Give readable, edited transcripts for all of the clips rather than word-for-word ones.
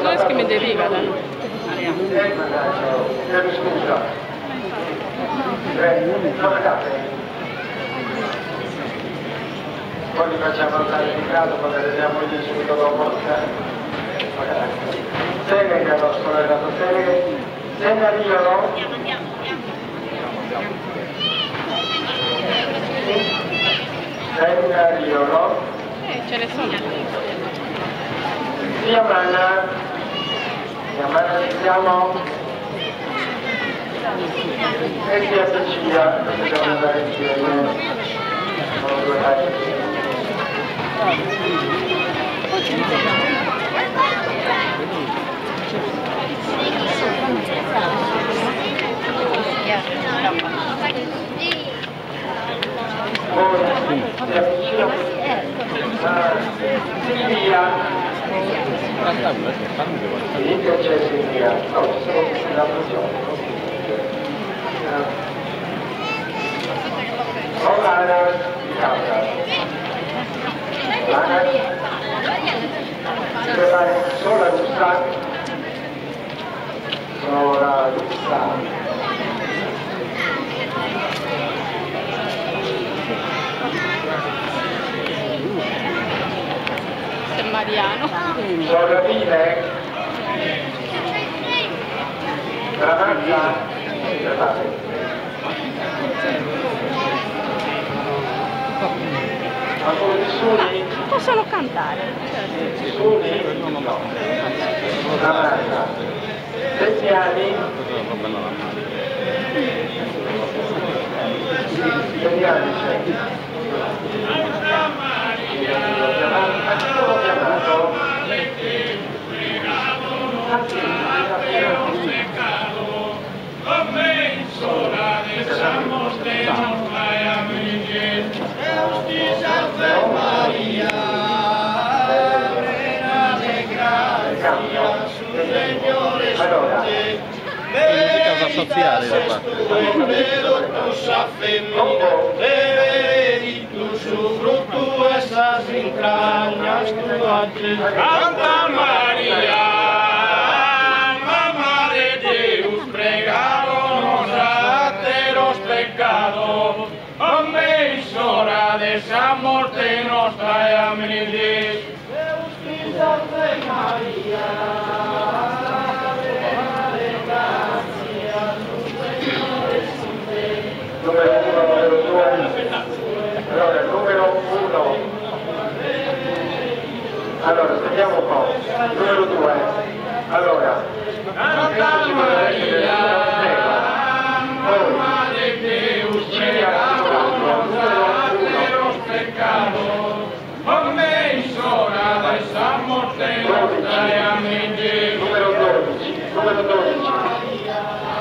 Non è che mi deriva, dai. Scusa. Poi li facciamo andare di grado, poi le vediamo lì subito dopo. Seneca, scolerato Seneca, Seneca, Ce ne sono. Yamana, ci siamo? E via Sicilia, dobbiamo andare insieme. Sono due paesi. Poi si avvicina Silvia. Sì, che c'è Silvia? No, ci sono tutti l'altro giorno. Lana di casa. Lana si prepara sola russa. Sola russa. Mariano. Sorrapine. Granata. Ancora di Suni? Possono cantare. Suni? No. Granata. 7 anni? 7 anni c'è. A chi l'ho chiamato? Allora, musica sociale da parte. Essas entranhas Santa Maria, Mamma de Deus, pregaron a los pecados, hombre y hora de esa muerte nos trae a mentir. Deus Cristo de Maria, numero 2. Allora, numero 1. Allora, sentiamo un po'. Numero 2. Allora, Santa Maria, Mamma de Deus, pregaron a los pecados, hombre y hora de esa muerte nos trae a mentir. numero 12. Numero 12.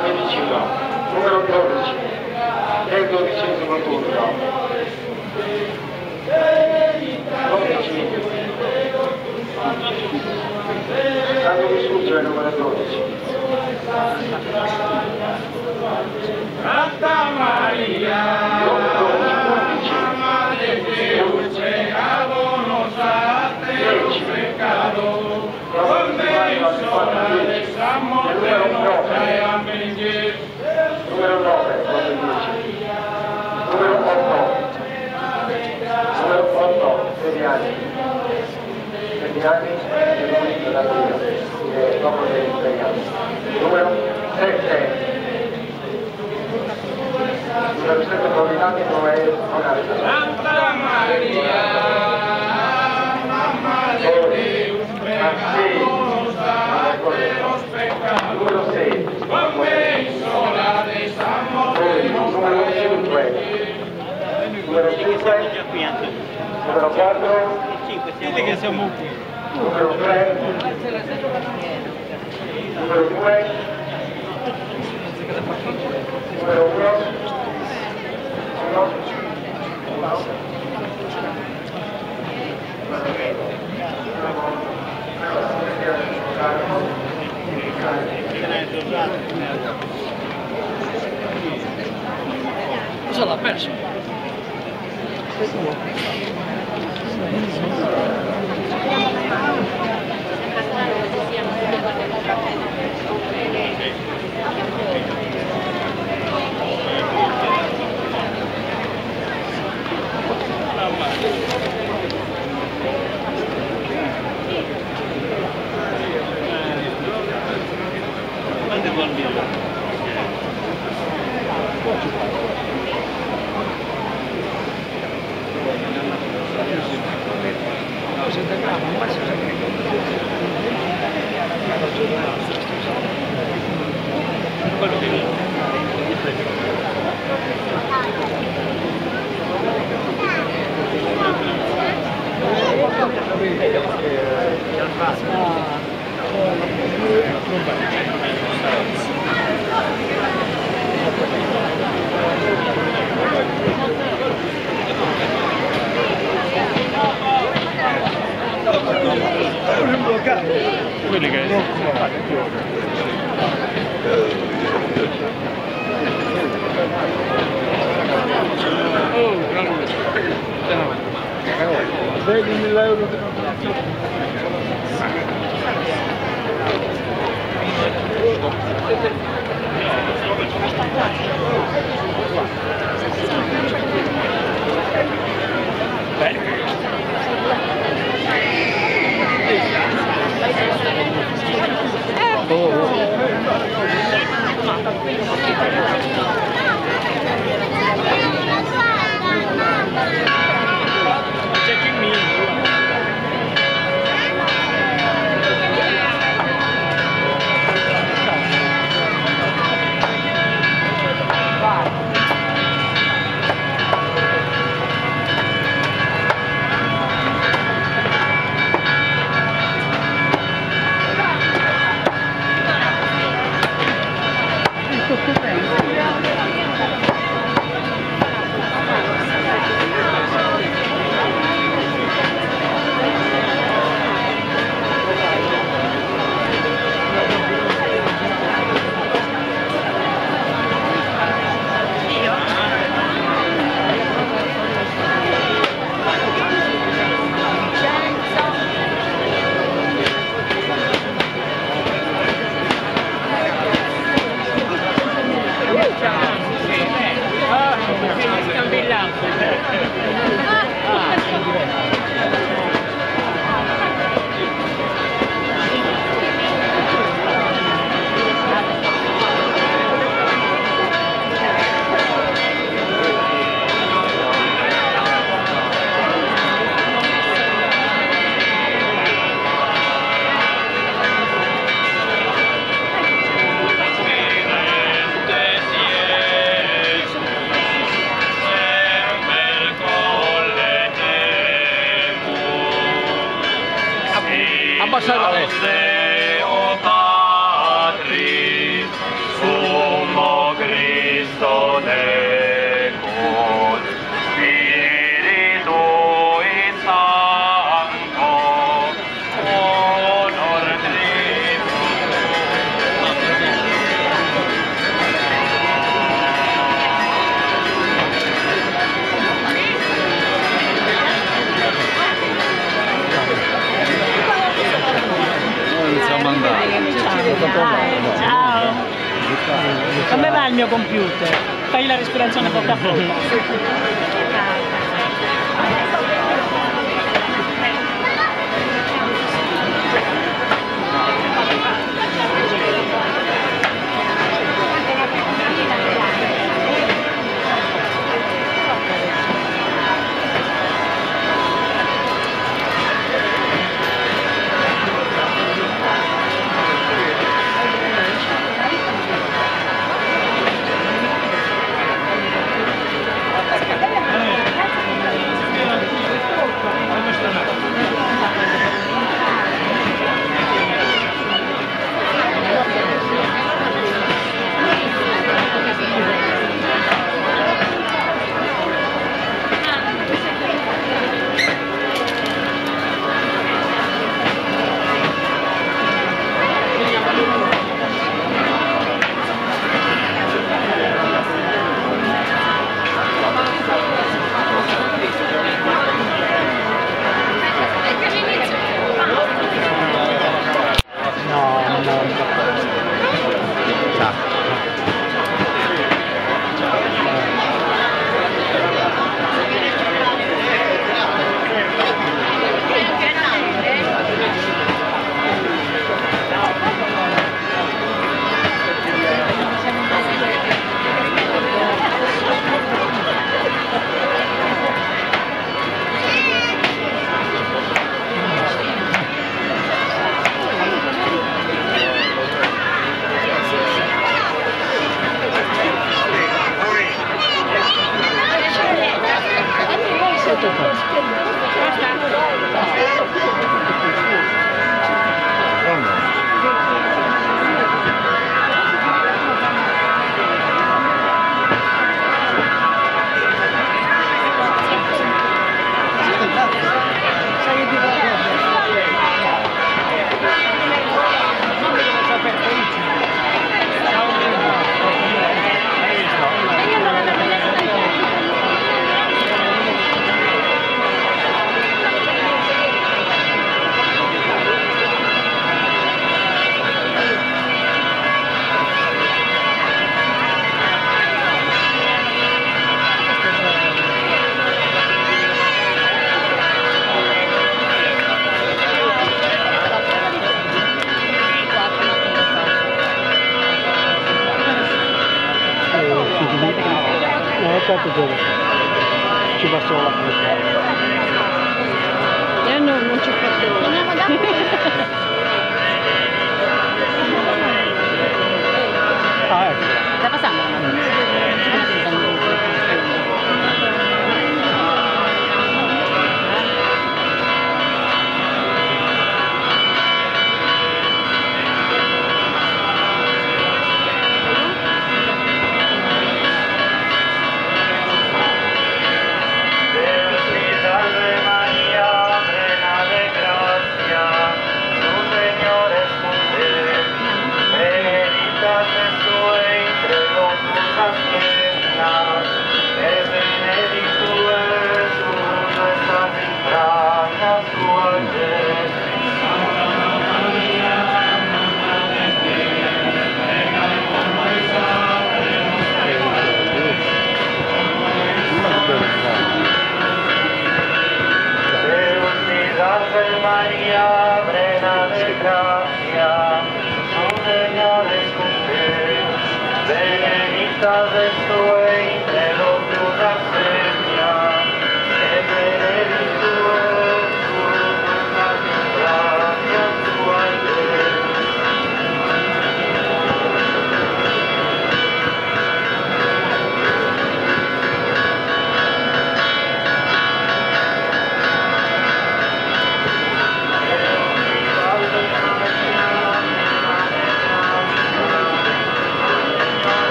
13 no. Numero 12. È il 12° turno. 12. Santo di Sugge, numero 12. Santa Maria, Mamma de Deus, pregaron a los pecados, hombre y hora de esa muerte nos trae a mentir. Numero 9, numero 10. Numero 8. Numero 8, Seriani. Seriani è l'unica della Dio, dopo dell'impegnato. Numero 7. Numero 7 Providati dove è Onalisa. Santa Maria, Mamma de Deus, pregaron a los pecados, Numero 6. hombre y hora de esa muerte nos Numero trae a 5. mentir. Numero 5. Numero 4. Senti che siamo qui. Numero 3. Numero 2. Numero 1. Cosa l'ha perso? Thank you. Quelli che Vedi 1000 euro di abbassare Deo Patris, Summo Christo Decus, Spiritui Sancto, honor iniziamo a andare. Ciao! Come va il mio computer? Fai la respirazione bocca a bocca. Ci va solo la frutta. Io non ci ho fatto.